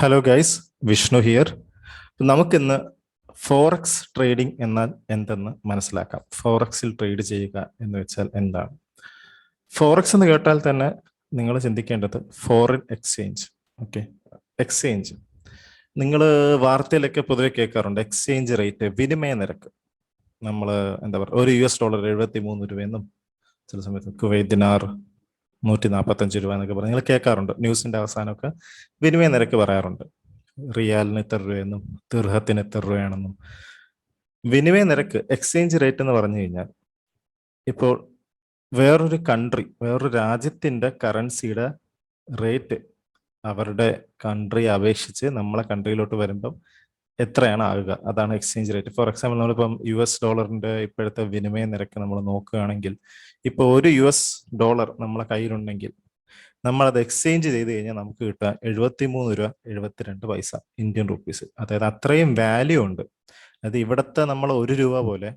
Hello guys, Vishnu here. നമുക്കിന്ന് forex trading എന്നാൽ എന്തെന്ന് മനസ്സിലാക്കാം. ഫോറക്സിൽ ട്രേഡ് ചെയ്യുക എന്ന് വെച്ചാൽ എന്താണ്? ഫോറക്സ് എന്ന് കേട്ടാൽ തന്നെ നിങ്ങൾ ചിന്തിക്കേണ്ടത് ഫോറിൻ എക്സ്ചേഞ്ച്. ഓക്കെ, എക്സ്ചേഞ്ച് നിങ്ങൾ വാർത്തയിലൊക്കെ പൊതുവെ കേൾക്കാറുണ്ട്. എക്സ്ചേഞ്ച് റേറ്റ്, വിനിമയ നിരക്ക്. നമ്മൾ എന്താ പറയുക, ഒരു $73 രൂപയെന്നും ചില സമയത്ത് കുവൈറ്റ് ദിനാർ 145 എന്നൊക്കെ പറഞ്ഞ് നിങ്ങൾ കേൾക്കാറുണ്ട്. ന്യൂസിന്റെ അവസാനമൊക്കെ വിനിമയ നിരക്ക് പറയാറുണ്ട്. റിയാലിന് ഇത്ര രൂപയെന്നും ദിർഹത്തിന് ഇത്ര രൂപയാണെന്നും. വിനിമയ നിരക്ക്, എക്സ്ചേഞ്ച് റേറ്റ് എന്ന് പറഞ്ഞു കഴിഞ്ഞാൽ ഇപ്പോൾ വേറൊരു കൺട്രി, വേറൊരു രാജ്യത്തിന്റെ കറൻസിയുടെ റേറ്റ് അവരുടെ കൺട്രി അപേക്ഷിച്ച് നമ്മളെ കൺട്രിയിലോട്ട് വരുമ്പം എത്രയാണ് ആകുക, അതാണ് എക്സ്ചേഞ്ച് റേറ്റ്. ഫോർ എക്സാമ്പിൾ, നമ്മളിപ്പം $US ഇപ്പോഴത്തെ വിനിമയ നിരക്ക് നമ്മൾ നോക്കുകയാണെങ്കിൽ, ഇപ്പോൾ ഒരു $US നമ്മളെ കയ്യിലുണ്ടെങ്കിൽ നമ്മളത് എക്സ്ചേഞ്ച് ചെയ്ത് കഴിഞ്ഞാൽ നമുക്ക് കിട്ടുക 73 രൂപ 72 പൈസ ഇന്ത്യൻ റുപ്പീസ്. അതായത് അത്രയും വാല്യൂ ഉണ്ട്. അത് ഇവിടുത്തെ നമ്മൾ $1 പോലെ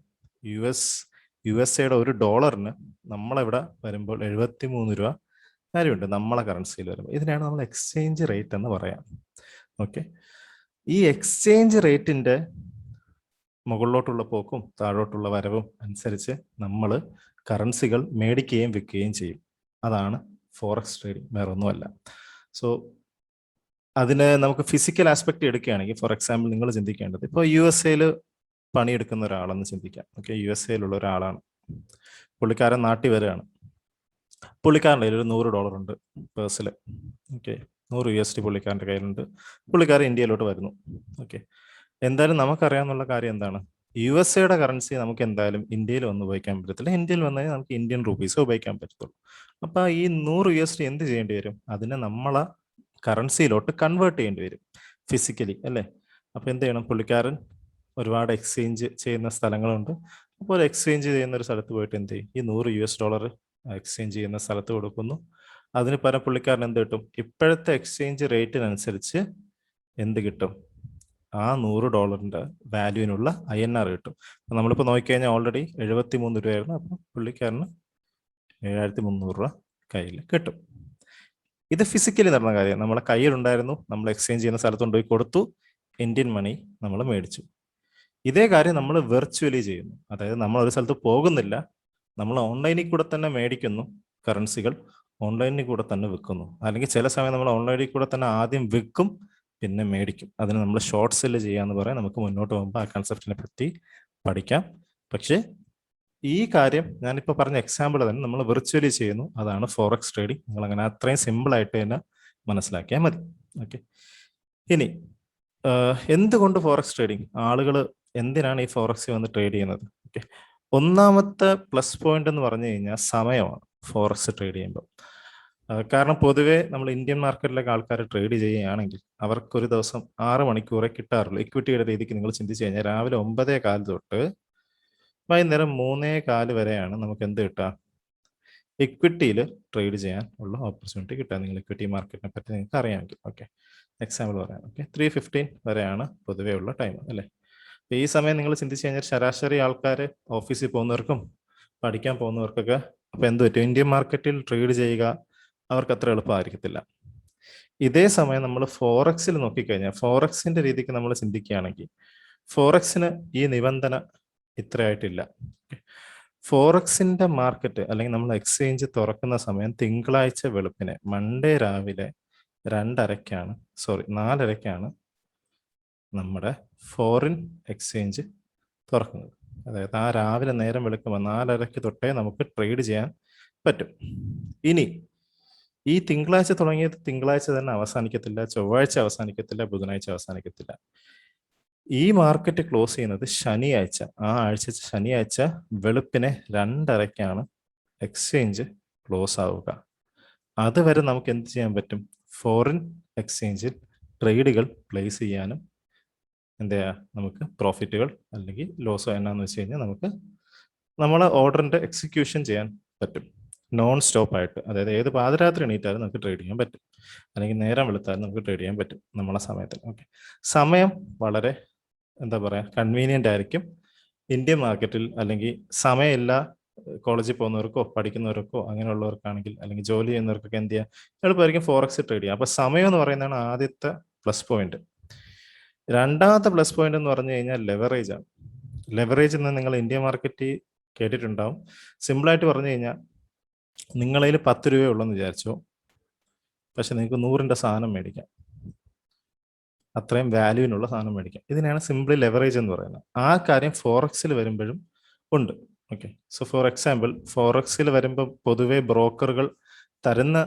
യു എസ് എയുടെ $1 നമ്മളിവിടെ വരുമ്പോൾ 73 രൂപ വാല്യൂ ഉണ്ട് നമ്മളെ കറൻസിയിൽ വരുമ്പോൾ. ഇതിനാണ് നമ്മൾ എക്സ്ചേഞ്ച് റേറ്റ് എന്ന് പറയാം. ഓക്കെ, ഈ എക്സ്ചേഞ്ച് റേറ്റിന്റെ മുകളിലോട്ടുള്ള പോക്കും താഴോട്ടുള്ള വരവും അനുസരിച്ച് നമ്മൾ കറൻസികൾ മേടിക്കുകയും വിൽക്കുകയും ചെയ്യും. അതാണ് ഫോറക്സ് ട്രേഡിംഗ്, വേറെ ഒന്നുമല്ല. സോ അതിന് നമുക്ക് ഫിസിക്കൽ ആസ്പെക്ട് എടുക്കുകയാണെങ്കിൽ, ഫോർ എക്സാമ്പിൾ, നിങ്ങൾ ചിന്തിക്കേണ്ടത് ഇപ്പോൾ US പണിയെടുക്കുന്ന ഒരാളെന്ന് ചിന്തിക്കാം. ഓക്കെ, US ഒരാളാണ്. പുള്ളിക്കാരൻ നാട്ടിൽ വരികയാണ്. പുള്ളിക്കാരൻ്റെ കയ്യിൽ ഒരു $100 ഉണ്ട് പേഴ്സിൽ. ഓക്കെ, $100 പുള്ളിക്കാരൻ്റെ കയ്യിലുണ്ട്. പുള്ളിക്കാരൻ ഇന്ത്യയിലോട്ട് വരുന്നു. ഓക്കെ, എന്തായാലും നമുക്കറിയാവുന്ന കാര്യം എന്താണ്? USA കറൻസി നമുക്ക് എന്തായാലും ഇന്ത്യയിൽ വന്ന് ഉപയോഗിക്കാൻ പറ്റത്തില്ല. ഇന്ത്യയിൽ വന്നു കഴിഞ്ഞാൽ നമുക്ക് ഇന്ത്യൻ റുപ്പീസ് ഉപയോഗിക്കാൻ പറ്റത്തുള്ളൂ. അപ്പൊ ഈ $100 എന്ത് ചെയ്യേണ്ടി വരും? അതിനെ നമ്മളെ കറൻസിയിലോട്ട് കൺവേർട്ട് ചെയ്യേണ്ടി വരും ഫിസിക്കലി, അല്ലേ? അപ്പൊ എന്ത് ചെയ്യണം? പുള്ളിക്കാരൻ ഒരുപാട് എക്സ്ചേഞ്ച് ചെയ്യുന്ന സ്ഥലങ്ങളുണ്ട്. അപ്പോൾ എക്സ്ചേഞ്ച് ചെയ്യുന്ന ഒരു സ്ഥലത്ത് പോയിട്ട് എന്ത് ചെയ്യും? ഈ $100 എക്സ്ചേഞ്ച് ചെയ്യുന്ന സ്ഥലത്ത് കൊടുക്കുന്നു. അതിന് പകരം പുള്ളിക്കാരൻ എന്ത് കിട്ടും? ഇപ്പോഴത്തെ എക്സ്ചേഞ്ച് റേറ്റിനനുസരിച്ച് എന്ത് കിട്ടും? ആ $100 വാല്യൂവിനുള്ള INR കിട്ടും. നമ്മളിപ്പോൾ നോക്കിക്കഴിഞ്ഞാൽ ഓൾറെഡി 73 രൂപയായിരുന്നു. അപ്പം പുള്ളിക്കാരന് 7300 രൂപ കയ്യിൽ കിട്ടും. ഇത് ഫിസിക്കലി നടന്ന കാര്യം. നമ്മളെ കയ്യിലുണ്ടായിരുന്നു, നമ്മൾ എക്സ്ചേഞ്ച് ചെയ്യുന്ന സ്ഥലത്ത് കൊണ്ടുപോയി കൊടുത്തു, ഇന്ത്യൻ മണി നമ്മൾ മേടിച്ചു. ഇതേ കാര്യം നമ്മൾ വെർച്വലി ചെയ്യുന്നു. അതായത് നമ്മൾ ഒരു സ്ഥലത്ത് പോകുന്നില്ല, നമ്മൾ ഓൺലൈനിൽ കൂടെ തന്നെ മേടിക്കുന്നു കറൻസികൾ, ഓൺലൈനിൽ കൂടെ തന്നെ വിൽക്കുന്നു. അല്ലെങ്കിൽ ചില സമയം നമ്മൾ ഓൺലൈനിൽ കൂടെ തന്നെ ആദ്യം വിൽക്കും, പിന്നെ മേടിക്കും. അതിന് നമ്മൾ ഷോർട്ട് സെല്ല് ചെയ്യാന്ന് പറയാം. നമുക്ക് മുന്നോട്ട് പോകുമ്പോൾ ആ കൺസെപ്റ്റിനെ പറ്റി പഠിക്കാം. പക്ഷേ ഈ കാര്യം ഞാനിപ്പോൾ പറഞ്ഞ എക്സാമ്പിൾ തന്നെ നമ്മൾ വിർച്വലി ചെയ്യുന്നു. അതാണ് ഫോറക്സ് ട്രേഡിംഗ്. നിങ്ങൾ അങ്ങനെ അത്രയും സിമ്പിൾ ആയിട്ട് തന്നെ മനസ്സിലാക്കിയാൽ മതി. ഓക്കെ, ഇനി എന്തുകൊണ്ട് ഫോറക്സ് ട്രേഡിംഗ്? ആളുകൾ എന്തിനാണ് ഈ ഫോറക്സിൽ വന്ന് ട്രേഡ് ചെയ്യുന്നത്? ഓക്കെ, ഒന്നാമത്തെ പ്ലസ് പോയിന്റ് എന്ന് പറഞ്ഞു കഴിഞ്ഞാൽ സമയമാണ് ഫോറക്സ് ട്രേഡ് ചെയ്യുമ്പോൾ. കാരണം പൊതുവേ നമ്മൾ ഇന്ത്യൻ മാർക്കറ്റിലൊക്കെ ആൾക്കാർ ട്രേഡ് ചെയ്യുകയാണെങ്കിൽ അവർക്കൊരു ദിവസം 6 മണിക്കൂറേ കിട്ടാറുള്ളൂ. ഇക്വിറ്റിയുടെ രീതിക്ക് നിങ്ങൾ ചിന്തിച്ചു കഴിഞ്ഞാൽ രാവിലെ 9:15 തൊട്ട് വൈകുന്നേരം 3:15 വരെയാണ് നമുക്ക് എന്ത് കിട്ടുക? ഇക്വിറ്റിയിൽ ട്രേഡ് ചെയ്യാൻ ഉള്ള ഓപ്പർച്യൂണിറ്റി കിട്ടുക. നിങ്ങൾ ഇക്വിറ്റി മാർക്കറ്റിനെ പറ്റി നിങ്ങൾക്ക് അറിയാമെങ്കിൽ. ഓക്കെ, എക്സാമ്പിൾ പറയാം. ഓക്കെ, 3:15 വരെയാണ് പൊതുവേ ഉള്ള ടൈം, അല്ലേ? അപ്പോൾ ഈ സമയം നിങ്ങൾ ചിന്തിച്ചു കഴിഞ്ഞാൽ ശരാശരി ആൾക്കാർ ഓഫീസിൽ പോകുന്നവർക്കും പഠിക്കാൻ പോകുന്നവർക്കൊക്കെ അപ്പോൾ എന്ത് പറ്റും? ഇന്ത്യൻ മാർക്കറ്റിൽ ട്രേഡ് ചെയ്യുക അവർക്ക് അത്ര എളുപ്പമായിരിക്കത്തില്ല. ഇതേ സമയം നമ്മൾ ഫോറക്സിൽ നോക്കിക്കഴിഞ്ഞാൽ, ഫോറക്സിന്റെ രീതിക്ക് നമ്മൾ ചിന്തിക്കുകയാണെങ്കിൽ, ഫോറക്സിന് ഈ നിബന്ധന ഇത്രയായിട്ടില്ല. ഫോറക്സിന്റെ മാർക്കറ്റ് അല്ലെങ്കിൽ നമ്മൾ എക്സ്ചേഞ്ച് തുറക്കുന്ന സമയം തിങ്കളാഴ്ച വെളുപ്പിനെ, മൺഡേ രാവിലെ 4:30 നമ്മുടെ ഫോറിൻ എക്സ്ചേഞ്ച് തുറക്കുന്നത്. അതായത് ആ രാവിലെ നേരം വെളുക്കുമ്പോൾ 4:30 തൊട്ടേ നമുക്ക് ട്രേഡ് ചെയ്യാൻ പറ്റും. ഇനി ഈ തിങ്കളാഴ്ച തുടങ്ങിയത് തിങ്കളാഴ്ച തന്നെ അവസാനിക്കത്തില്ല, ചൊവ്വാഴ്ച അവസാനിക്കത്തില്ല, ബുധനാഴ്ച അവസാനിക്കത്തില്ല. ഈ മാർക്കറ്റ് ക്ലോസ് ചെയ്യുന്നത് ശനിയാഴ്ച. ആ ആഴ്ച ശനിയാഴ്ച വെളുപ്പിനെ 2:30 എക്സ്ചേഞ്ച് ക്ലോസ് ആവുക. അതുവരെ നമുക്ക് എന്ത് ചെയ്യാൻ പറ്റും? ഫോറിൻ എക്സ്ചേഞ്ചിൽ ട്രേഡുകൾ പ്ലേസ് ചെയ്യാനും എന്താ നമുക്ക് പ്രോഫിറ്റുകൾ അല്ലെങ്കിൽ ലോസോ എന്നാന്ന് വെച്ച് കഴിഞ്ഞാൽ നമുക്ക് നമ്മളെ ഓർഡറിന്റെ എക്സിക്യൂഷൻ ചെയ്യാൻ പറ്റും നോൺ സ്റ്റോപ്പ് ആയിട്ട്. അതായത് ഏത് പാതിരാത്രി എണീറ്റാലും നമുക്ക് ട്രേഡ് ചെയ്യാൻ പറ്റും, അല്ലെങ്കിൽ നേരം വെളുത്താലും നമുക്ക് ട്രേഡ് ചെയ്യാൻ പറ്റും നമ്മളെ സമയത്തിൽ. ഓക്കെ, സമയം വളരെ എന്താ പറയുക കൺവീനിയൻ്റ് ആയിരിക്കും ഇന്ത്യൻ മാർക്കറ്റിൽ. അല്ലെങ്കിൽ സമയമില്ല കോളേജിൽ പോകുന്നവർക്കോ പഠിക്കുന്നവർക്കോ അങ്ങനെയുള്ളവർക്കാണെങ്കിൽ, അല്ലെങ്കിൽ ജോലി ചെയ്യുന്നവർക്കൊക്കെ എന്ത് ചെയ്യുക എളുപ്പമായിരിക്കും ഫോറക്സ് ട്രേഡ് ചെയ്യുക. അപ്പോൾ സമയം എന്ന് പറയുന്നതാണ് ആദ്യത്തെ പ്ലസ് പോയിന്റ്. രണ്ടാമത്തെ പ്ലസ് പോയിന്റ് എന്ന് പറഞ്ഞു കഴിഞ്ഞാൽ ലെവറേജ് ആണ്. ലെവറേജ് എന്ന് നിങ്ങൾ ഇന്ത്യ മാർക്കറ്റ് കേട്ടിട്ടുണ്ടാവും. സിമ്പിളായിട്ട് പറഞ്ഞു കഴിഞ്ഞാൽ നിങ്ങളതിൽ 10 രൂപയേ ഉള്ളെന്ന് വിചാരിച്ചോ, പക്ഷെ നിങ്ങൾക്ക് 100ന്റെ സാധനം മേടിക്കാം, അത്രയും വാല്യൂവിനുള്ള സാധനം മേടിക്കാം. ഇതിനെയാണ് സിംപ്ലി ലെവറേജ് എന്ന് പറയുന്നത്. ആ കാര്യം ഫോറക്സിൽ വരുമ്പോഴും ഉണ്ട്. ഓക്കെ, സോ ഫോർ എക്സാമ്പിൾ ഫോറക്സിൽ വരുമ്പോൾ പൊതുവെ ബ്രോക്കറുകൾ തരുന്ന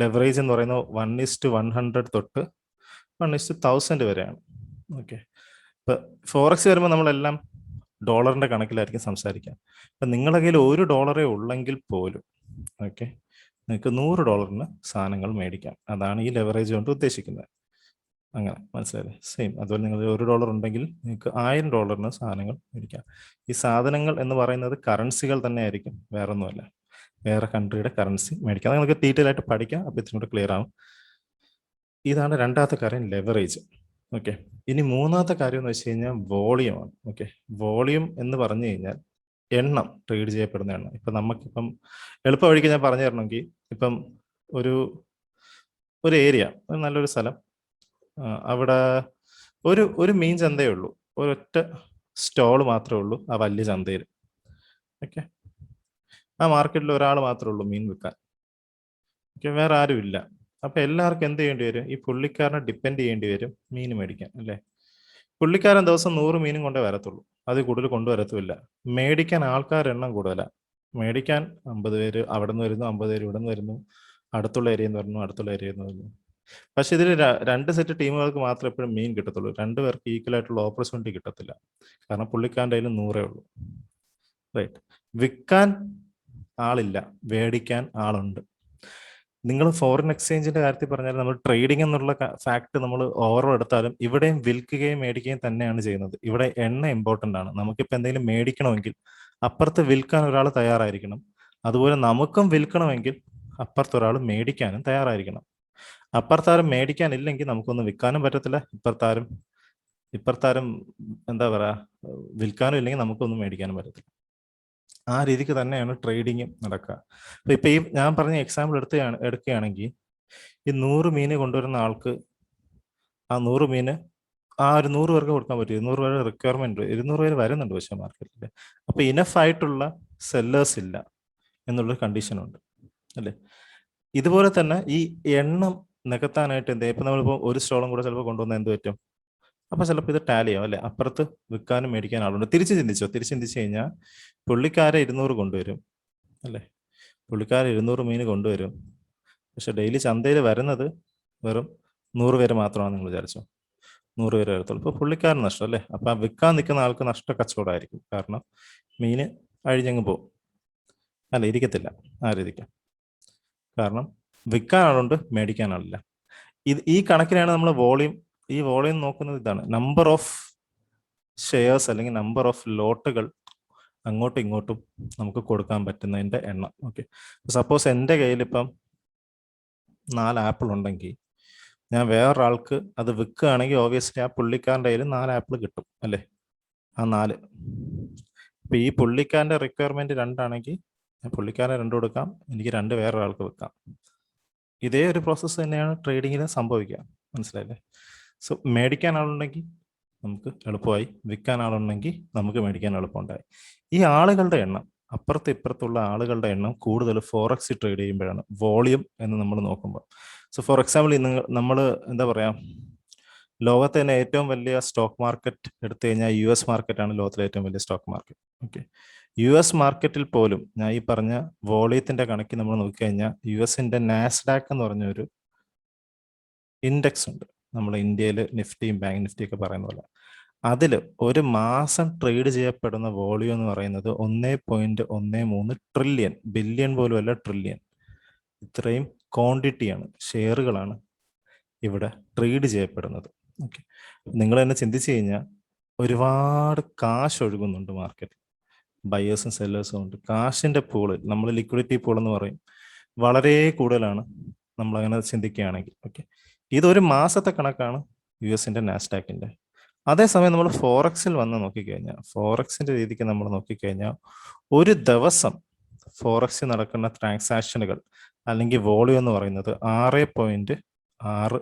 ലെവറേജ് എന്ന് പറയുന്നത് 1:100 തൊട്ട് 1:1000 വരെയാണ്. ഓക്കെ, ഇപ്പൊ ഫോറക്സ് വരുമ്പോൾ നമ്മളെല്ലാം ഡോളറിന്റെ കണക്കിലായിരിക്കും സംസാരിക്കുക. ഇപ്പൊ നിങ്ങളുടെ കയ്യിൽ $1 ഉള്ളെങ്കിൽ പോലും ഓക്കെ, നിങ്ങൾക്ക് $100 സാധനങ്ങൾ മേടിക്കാം. അതാണ് ഈ ലെവറേജ് കൊണ്ട് ഉദ്ദേശിക്കുന്നത്. അങ്ങനെ മനസ്സിലായില്ലേ? സെയിം അതുപോലെ നിങ്ങൾ $1 ഉണ്ടെങ്കിൽ നിങ്ങൾക്ക് $1000 സാധനങ്ങൾ മേടിക്കാം. ഈ സാധനങ്ങൾ എന്ന് പറയുന്നത് കറൻസികൾ തന്നെ ആയിരിക്കും, വേറെ ഒന്നുമല്ല. വേറെ കൺട്രിയുടെ കറൻസി മേടിക്കാം. നിങ്ങൾക്ക് ഡീറ്റെയിൽ ആയിട്ട് പഠിക്കാം, അപ്പോൾ ഇതിനോട് ക്ലിയർ ആവും. ഇതാണ് രണ്ടാമത്തെ കാര്യം, ലെവറേജ്. ഓക്കെ, ഇനി മൂന്നാമത്തെ കാര്യം എന്ന് വെച്ച് കഴിഞ്ഞാൽ വോളിയമാണ്. ഓക്കെ, വോളിയം എന്ന് പറഞ്ഞു കഴിഞ്ഞാൽ എണ്ണം, ട്രേഡ് ചെയ്യപ്പെടുന്ന എണ്ണം. ഇപ്പം നമുക്കിപ്പം എളുപ്പ വഴിക്ക് ഞാൻ പറഞ്ഞു തരണമെങ്കിൽ, ഇപ്പം ഒരു ഏരിയ, ഒരു നല്ലൊരു സ്ഥലം, അവിടെ ഒരു മീൻ ചന്തയേ ഉള്ളൂ, ഒരൊറ്റ സ്റ്റോൾ മാത്രമേ ഉള്ളൂ ആ വലിയ ചന്തയിൽ. ഓക്കെ, ആ മാർക്കറ്റിൽ ഒരാൾ മാത്രമേ ഉള്ളൂ മീൻ വിൽക്കാൻ. ഓക്കെ, വേറെ ആരും ഇല്ല. അപ്പൊ എല്ലാവർക്കും എന്ത് ചെയ്യേണ്ടി വരും? ഈ പുള്ളിക്കാരനെ ഡിപ്പെൻഡ് ചെയ്യേണ്ടി വരും മീൻ മേടിക്കാൻ, അല്ലേ? പുള്ളിക്കാരൻ ദിവസം 100 മീനും കൊണ്ടേ വരത്തുള്ളൂ, അത് കൂടുതൽ കൊണ്ടുവരത്തുമില്ല. മേടിക്കാൻ ആൾക്കാരുടെ എണ്ണം കൂടുതലാണ്. മേടിക്കാൻ 50 പേര് അവിടെ നിന്ന് വരുന്നു, 50 പേര് ഇവിടെ നിന്ന് വരുന്നു, അടുത്തുള്ള ഏരിയയിൽ നിന്ന് വരുന്നു, അടുത്തുള്ള ഏരിയയിൽ നിന്ന് വരുന്നു. പക്ഷെ ഇതിൽ 2 സെറ്റ് ടീമുകൾക്ക് മാത്രമേ എപ്പോഴും മീൻ കിട്ടത്തുള്ളൂ. 2 പേർക്ക് ഈക്വൽ ആയിട്ടുള്ള ഓപ്പർച്യൂണിറ്റി കിട്ടത്തില്ല. കാരണം പുള്ളിക്കാരൻ്റെ കയ്യിൽ 100 ഉള്ളൂ. റൈറ്റ്, വിൽക്കാൻ ആളില്ല, മേടിക്കാൻ ആളുണ്ട്. നിങ്ങൾ ഫോറിൻ എക്സ്ചേഞ്ചിന്റെ കാര്യത്തിൽ പറഞ്ഞാൽ നമ്മൾ ട്രേഡിംഗ് എന്നുള്ള ഫാക്ട് നമ്മൾ ഓവറോൾ എടുത്താലും ഇവിടെയും വിൽക്കുകയും മേടിക്കുകയും തന്നെയാണ് ചെയ്യുന്നത്. ഇവിടെ എണ്ണ ഇമ്പോർട്ടൻ്റ് ആണ്. നമുക്കിപ്പോൾ എന്തെങ്കിലും മേടിക്കണമെങ്കിൽ അപ്പുറത്ത് വിൽക്കാൻ ഒരാൾ തയ്യാറായിരിക്കണം. അതുപോലെ നമുക്കും വിൽക്കണമെങ്കിൽ അപ്പുറത്തൊരാൾ മേടിക്കാനും തയ്യാറായിരിക്കണം. അപ്പുറത്താരും മേടിക്കാനില്ലെങ്കിൽ നമുക്കൊന്നും വിൽക്കാനും പറ്റത്തില്ല, ഇപ്പുറത്താരും എന്താ പറയാ വിൽക്കാനും ഇല്ലെങ്കിൽ നമുക്കൊന്നും മേടിക്കാനും പറ്റത്തില്ല. ആ രീതിക്ക് തന്നെയാണ് ട്രേഡിങ്ങും നടക്കുക. അപ്പൊ ഇപ്പൊ ഈ ഞാൻ പറഞ്ഞ എക്സാമ്പിൾ എടുക്കുകയാണെങ്കിൽ ഈ 100 മീന് കൊണ്ടുവരുന്ന ആൾക്ക് ആ 100 മീന് ആ ഒരു 100 പേർക്ക് കൊടുക്കാൻ പറ്റും. 200 പേരുടെ റിക്വയർമെന്റ് 200 പേര് വരുന്നുണ്ട് പക്ഷെ മാർക്കറ്റിൽ. അപ്പൊ ഇനഫ് ആയിട്ടുള്ള സെല്ലേഴ്സ് ഇല്ല എന്നുള്ളൊരു കണ്ടീഷനുണ്ട്, അല്ലേ? ഇതുപോലെ തന്നെ ഈ എണ്ണം നികത്താനായിട്ട് എന്താ, ഇപ്പൊ നമ്മളിപ്പോൾ ഒരു സ്റ്റോളും കൂടെ ചിലപ്പോൾ കൊണ്ടുവന്ന എന്ത് പറ്റും? അപ്പൊ ചിലപ്പോൾ ഇത് ടാലി ആവും, അല്ലെ? അപ്പുറത്ത് വിൽക്കാനും മേടിക്കാൻ ആളുണ്ട്. തിരിച്ച് ചിന്തിച്ചു കഴിഞ്ഞാൽ പുള്ളിക്കാരെ 200 കൊണ്ടുവരും, അല്ലേ? പുള്ളിക്കാരെ 200 മീൻ കൊണ്ടുവരും. പക്ഷെ ഡെയിലി ചന്തയിൽ വരുന്നത് വെറും 100 പേര് മാത്രമാണ് നിങ്ങൾ വിചാരിച്ചോ? 100 പേര് വരത്തുള്ളൂ. ഇപ്പൊ പുള്ളിക്കാരൻ നഷ്ടം, അല്ലേ? അപ്പൊ വിൽക്കാൻ നിൽക്കുന്ന ആൾക്ക് നഷ്ട കച്ചവടമായിരിക്കും. കാരണം മീന് അഴിഞ്ഞങ്ങ് പോകും, അല്ല ഇരിക്കത്തില്ല ആ രീതിക്ക്. കാരണം വിൽക്കാൻ ആളുണ്ട്, മേടിക്കാൻ ആളില്ല. ഈ കണക്കിനാണ് നമ്മൾ ഈ വോളിയം നോക്കുന്നത്. ഇതാണ് നമ്പർ ഓഫ് ഷെയർസ് അല്ലെങ്കിൽ നമ്പർ ഓഫ് ലോട്ടുകൾ അങ്ങോട്ടും ഇങ്ങോട്ടും നമുക്ക് കൊടുക്കാൻ പറ്റുന്നതിന്റെ എണ്ണം. ഓക്കെ, സപ്പോസ് എൻ്റെ കയ്യിൽ ഇപ്പം 4 ആപ്പിൾ ഉണ്ടെങ്കിൽ ഞാൻ വേറൊരാൾക്ക് അത് വിൽക്കുകയാണെങ്കിൽ ഓബിയസ്ലി ആ പുള്ളിക്കാരൻ്റെ കയ്യിൽ 4 ആപ്പിൾ കിട്ടും, അല്ലേ? ആ 4. ഇപ്പൊ ഈ പുള്ളിക്കാരൻ്റെ റിക്വയർമെന്റ് 2 ആണെങ്കിൽ പുള്ളിക്കാരന് 2 കൊടുക്കാം, എനിക്ക് 2 വേറൊരാൾക്ക് വിൽക്കാം. ഇതേ ഒരു പ്രോസസ്സ് തന്നെയാണ് ട്രേഡിങ്ങിൽ സംഭവിക്കുക, മനസ്സിലായില്ലേ? സോ മേടിക്കാൻ ആളുണ്ടെങ്കിൽ നമുക്ക് എളുപ്പമായി, വിൽക്കാൻ ആളുണ്ടെങ്കിൽ നമുക്ക് മേടിക്കാൻ എളുപ്പമുണ്ടായി. ഈ ആളുകളുടെ എണ്ണം, അപ്പുറത്ത് ഇപ്പുറത്തുള്ള ആളുകളുടെ എണ്ണം കൂടുതൽ ഫോറക്സ് ട്രേഡ് ചെയ്യുമ്പോഴാണ് വോളിയം എന്ന് നമ്മൾ നോക്കുമ്പോൾ. സോ ഫോർ എക്സാമ്പിൾ നമ്മൾ എന്താ പറയാ, ലോകത്തെ തന്നെ ഏറ്റവും വലിയ സ്റ്റോക്ക് മാർക്കറ്റ് എടുത്തു കഴിഞ്ഞാൽ US മാർക്കറ്റാണ് ലോകത്തിലെ ഏറ്റവും വലിയ സ്റ്റോക്ക് മാർക്കറ്റ്. ഓക്കെ, US മാർക്കറ്റിൽ പോലും ഞാൻ ഈ പറഞ്ഞ വോളിയത്തിന്റെ കണക്ക് നമ്മൾ നോക്കിക്കഴിഞ്ഞാൽ USന്റെ നാസ്ഡാക്ക് എന്ന് പറഞ്ഞ ഒരു ഇൻഡെക്സ് ഉണ്ട്. നമ്മൾ ഇന്ത്യയിൽ നിഫ്റ്റിയും ബാങ്ക് നിഫ്റ്റിയും ഒക്കെ പറയുന്ന പോലെ അതിൽ ഒരു മാസം ട്രേഡ് ചെയ്യപ്പെടുന്ന വോളിയം എന്ന് പറയുന്നത് 1.13 ട്രില്യൺ, ബില്യൺ പോലും അല്ല, ട്രില്യൺ. ഇത്രയും ക്വാണ്ടിറ്റിയാണ്, ഷെയറുകളാണ് ഇവിടെ ട്രേഡ് ചെയ്യപ്പെടുന്നത്. ഓക്കെ, നിങ്ങൾ തന്നെ ചിന്തിച്ചു കഴിഞ്ഞാൽ ഒരുപാട് കാശ് ഒഴുകുന്നുണ്ട് മാർക്കറ്റിൽ, ബയേഴ്സും സെല്ലേഴ്സും ഉണ്ട്. കാശിന്റെ പൂള്, നമ്മൾ ലിക്വിഡിറ്റി പൂൾ എന്ന് പറയും, വളരെ കൂടുതലാണ് നമ്മൾ അങ്ങനെ ചിന്തിക്കുകയാണെങ്കിൽ. ഓക്കെ, ഇതൊരു മാസത്തെ കണക്കാണ് USന്റെ നാസ്ഡാക്കിന്റെ. അതേസമയം നമ്മൾ ഫോറക്സിൽ വന്ന് നോക്കിക്കഴിഞ്ഞാൽ, ഫോറക്സിന്റെ രീതിക്ക് നമ്മൾ നോക്കിക്കഴിഞ്ഞാൽ ഒരു ദിവസം ഫോറക്സിൽ നടക്കുന്ന ട്രാൻസാക്ഷനുകൾ അല്ലെങ്കിൽ വോളിയം എന്ന് പറയുന്നത് 6.6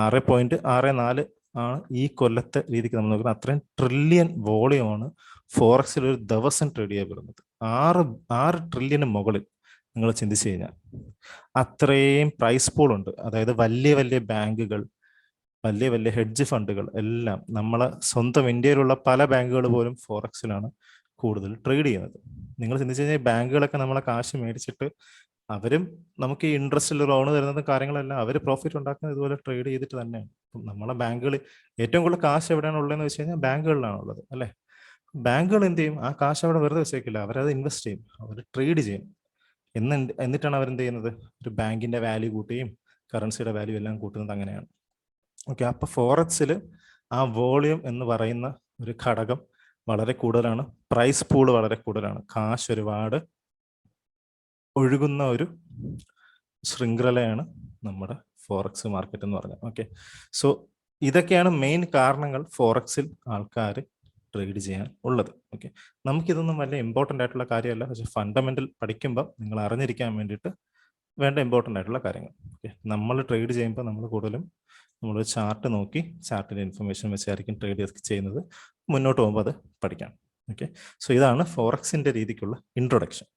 6.64 ആണ് ഈ കൊല്ലത്തെ രീതിക്ക് നമ്മൾ നോക്കുന്നത്. അത്രയും ട്രില്യൺ വോളിയമാണ് ഫോറക്സിൽ ഒരു ദിവസം ട്രേഡ് ചെയ്യപ്പെടുന്നത്. 6 ട്രില്യന് മുകളിൽ നിങ്ങൾ ചിന്തിച്ചു കഴിഞ്ഞാൽ അത്രയും പ്രൈസ് പൂൾ ഉണ്ട്. അതായത് വലിയ വലിയ ബാങ്കുകൾ, വലിയ വലിയ ഹെഡ്ജ് ഫണ്ടുകൾ എല്ലാം, നമ്മളെ സ്വന്തം ഇന്ത്യയിലുള്ള പല ബാങ്കുകൾ പോലും ഫോറക്സിലാണ് കൂടുതൽ ട്രേഡ് ചെയ്യുന്നത്. നിങ്ങൾ ചിന്തിച്ചു കഴിഞ്ഞാൽ ബാങ്കുകളൊക്കെ നമ്മളെ കാശ് മേടിച്ചിട്ട് അവരും നമുക്ക് ഈ ഇൻട്രസ്റ്റിൽ ലോൺ തരുന്ന കാര്യങ്ങളെല്ലാം അവർ പ്രോഫിറ്റ് ഉണ്ടാക്കുന്നത് ഇതുപോലെ ട്രേഡ് ചെയ്തിട്ട് തന്നെയാണ്. നമ്മളെ ബാങ്കുകൾ ഏറ്റവും കൂടുതൽ കാശ് എവിടെയാണ് ഉള്ളതെന്ന് വെച്ച് കഴിഞ്ഞാൽ ബാങ്കുകളിലാണ് ഉള്ളത്, അല്ലേ? ബാങ്കുകൾ എന്ത് ചെയ്യും? ആ കാശ് അവിടെ വെറുതെ വെച്ചേക്കില്ല, അവരത് ഇൻവെസ്റ്റ് ചെയ്യും, അവർ ട്രേഡ് ചെയ്യും. എന്നിട്ടാണ് അവരെന്ത് ചെയ്യുന്നത്? ഒരു ബാങ്കിന്റെ വാല്യൂ കൂട്ടുകയും കറൻസിയുടെ വാല്യൂ എല്ലാം കൂട്ടുന്നത് അങ്ങനെയാണ്. ഓക്കെ, അപ്പൊ ഫോറക്സിൽ ആ വോളിയം എന്ന് പറയുന്ന ഒരു ഘടകം വളരെ കൂടുതലാണ്. പ്രൈസ് പൂള് വളരെ കൂടുതലാണ്. കാശ് ഒരുപാട് ഒഴുകുന്ന ഒരു ശൃംഖലയാണ് നമ്മുടെ ഫോറക്സ് മാർക്കറ്റ് എന്ന് പറഞ്ഞത്. ഓക്കെ, സോ ഇതൊക്കെയാണ് മെയിൻ കാരണങ്ങൾ ഫോറക്സിൽ ആൾക്കാർ ട്രേഡ് ചെയ്യാൻ ഉള്ളത്. ഓക്കെ, നമുക്കിതൊന്നും വലിയ ഇമ്പോർട്ടൻ്റ് ആയിട്ടുള്ള കാര്യമല്ല, പക്ഷെ ഫണ്ടമെന്റൽ പഠിക്കുമ്പോൾ നിങ്ങൾ അറിഞ്ഞിരിക്കാൻ വേണ്ടിയിട്ട് വേണ്ട ഇമ്പോർട്ടൻ്റ് ആയിട്ടുള്ള കാര്യങ്ങൾ. ഓക്കെ, നമ്മൾ ട്രേഡ് ചെയ്യുമ്പോൾ നമ്മൾ കൂടുതലും നമ്മൾ ചാർട്ട് നോക്കി ചാർട്ടിൻ്റെ ഇൻഫർമേഷൻ വെച്ചായിരിക്കും ട്രേഡ് ചെയ്യുന്നത്. മുന്നോട്ട് പോകുമ്പോൾ അത് പഠിക്കാം. ഓക്കെ, സോ ഇതാണ് ഫോറക്സിൻ്റെ രീതിക്കുള്ള ഇൻട്രൊഡക്ഷൻ.